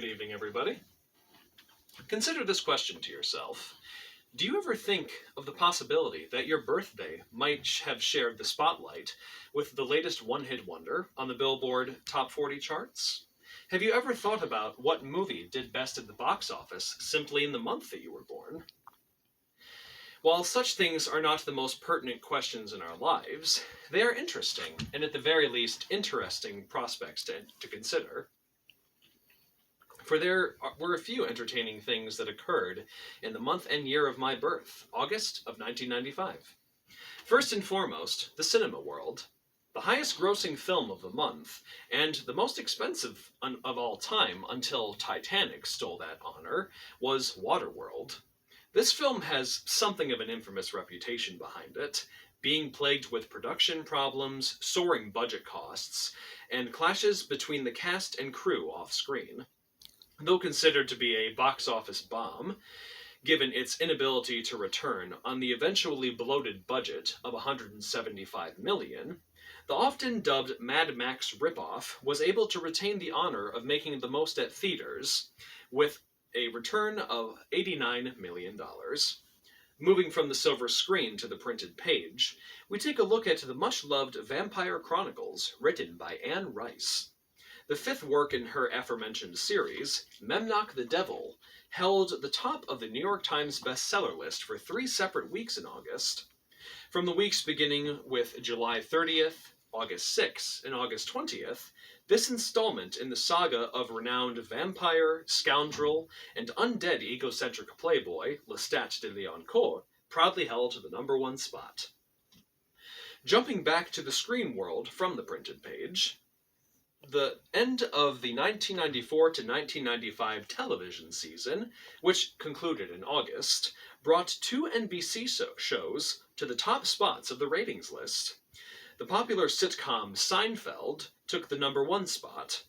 Good evening, everybody. Consider this question to yourself. Do you ever think of the possibility that your birthday might have shared the spotlight with the latest one-hit wonder on the Billboard Top 40 charts? Have you ever thought about what movie did best at the box office simply in the month that you were born? While such things are not the most pertinent questions in our lives, they are interesting, and at the very least interesting prospects to consider. For there were a few entertaining things that occurred in the month and year of my birth, August of 1995. First and foremost, the cinema world. The highest grossing film of the month, and the most expensive of all time until Titanic stole that honor, was Waterworld. This film has something of an infamous reputation behind it, being plagued with production problems, soaring budget costs, and clashes between the cast and crew off-screen. Though considered to be a box office bomb, given its inability to return on the eventually bloated budget of $175 million, the often dubbed Mad Max ripoff was able to retain the honor of making the most at theaters, with a return of $89 million. Moving from the silver screen to the printed page, we take a look at the much-loved Vampire Chronicles, written by Anne Rice. The fifth work in her aforementioned series, Memnoch the Devil, held the top of the New York Times bestseller list for 3 separate weeks in August. From the weeks beginning with July 30th, August 6th, and August 20th, this installment in the saga of renowned vampire, scoundrel, and undead egocentric playboy Lestat de Liancourt proudly held the #1 spot. Jumping back to the screen world from the printed page, the end of the 1994 to 1995 television season, which concluded in August, brought 2 NBC shows to the top spots of the ratings list. The popular sitcom Seinfeld took the #1 spot,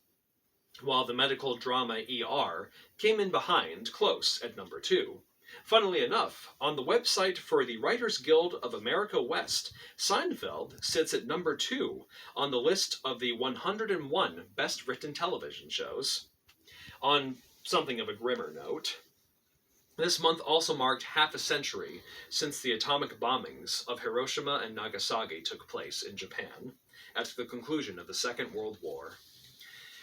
while the medical drama ER came in behind, close at #2. Funnily enough, on the website for the Writers Guild of America West, Seinfeld sits at #2 on the list of the 101 best-written television shows. On something of a grimmer note, this month also marked half a century since the atomic bombings of Hiroshima and Nagasaki took place in Japan, at the conclusion of the Second World War.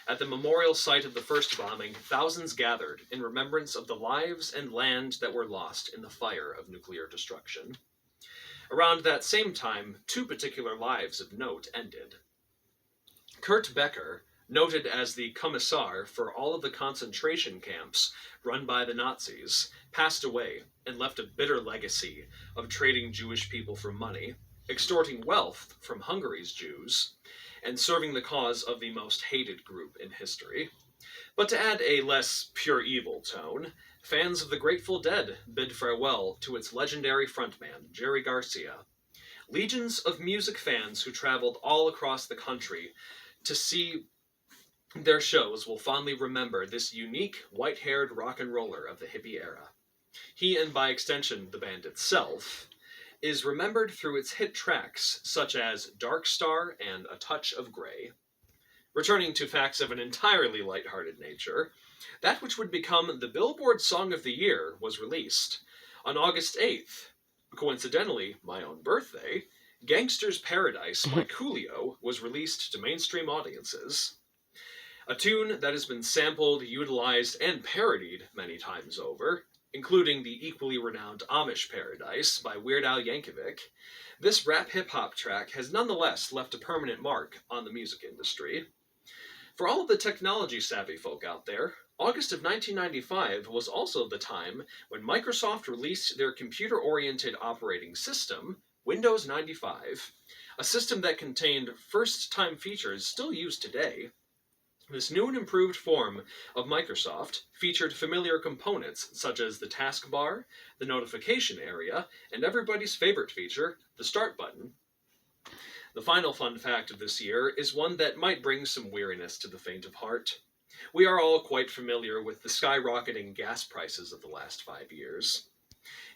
At the memorial site of the first bombing, thousands gathered in remembrance of the lives and land that were lost in the fire of nuclear destruction. Around that same time, 2 particular lives of note ended. Kurt Becker, noted as the commissar for all of the concentration camps run by the Nazis, passed away and left a bitter legacy of trading Jewish people for money, extorting wealth from Hungary's Jews, and serving the cause of the most hated group in history. But to add a less pure evil tone, fans of the Grateful Dead bid farewell to its legendary frontman, Jerry Garcia. Legions of music fans who traveled all across the country to see their shows will fondly remember this unique, white-haired rock and roller of the hippie era. He, and by extension the band itself, is remembered through its hit tracks such as Dark Star and A Touch of Grey. Returning to facts of an entirely lighthearted nature, that which would become the Billboard Song of the Year was released. On August 8th, coincidentally my own birthday, Gangster's Paradise by Coolio was released to mainstream audiences. A tune that has been sampled, utilized, and parodied many times over, including the equally renowned Amish Paradise by Weird Al Yankovic, this rap hip-hop track has nonetheless left a permanent mark on the music industry. For all of the technology-savvy folk out there, August of 1995 was also the time when Microsoft released their computer-oriented operating system, Windows 95, a system that contained first-time features still used today. This new and improved form of Microsoft featured familiar components such as the taskbar, the notification area, and everybody's favorite feature, the start button. The final fun fact of this year is one that might bring some weariness to the faint of heart. We are all quite familiar with the skyrocketing gas prices of the last 5 years.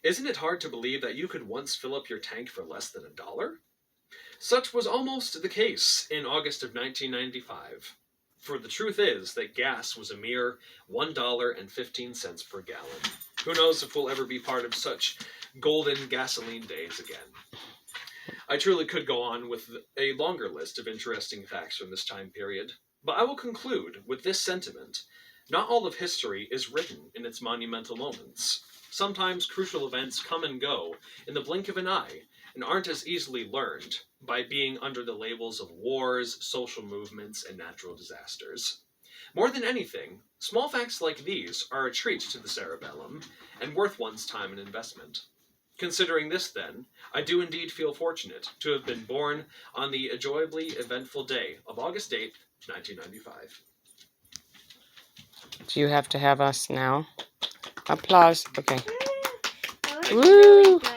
Isn't it hard to believe that you could once fill up your tank for less than $1? Such was almost the case in August of 1995. For the truth is that gas was a mere $1.15 per gallon. Who knows if we'll ever be part of such golden gasoline days again. I truly could go on with a longer list of interesting facts from this time period, but I will conclude with this sentiment. Not all of history is written in its monumental moments. Sometimes crucial events come and go in the blink of an eye and aren't as easily learned by being under the labels of wars, social movements, and natural disasters. More than anything, small facts like these are a treat to the cerebellum and worth one's time and investment. Considering this, then, I do indeed feel fortunate to have been born on the enjoyably eventful day of August 8th, 1995. Do you have to have us now? Applause. Okay. That was Woo! really good.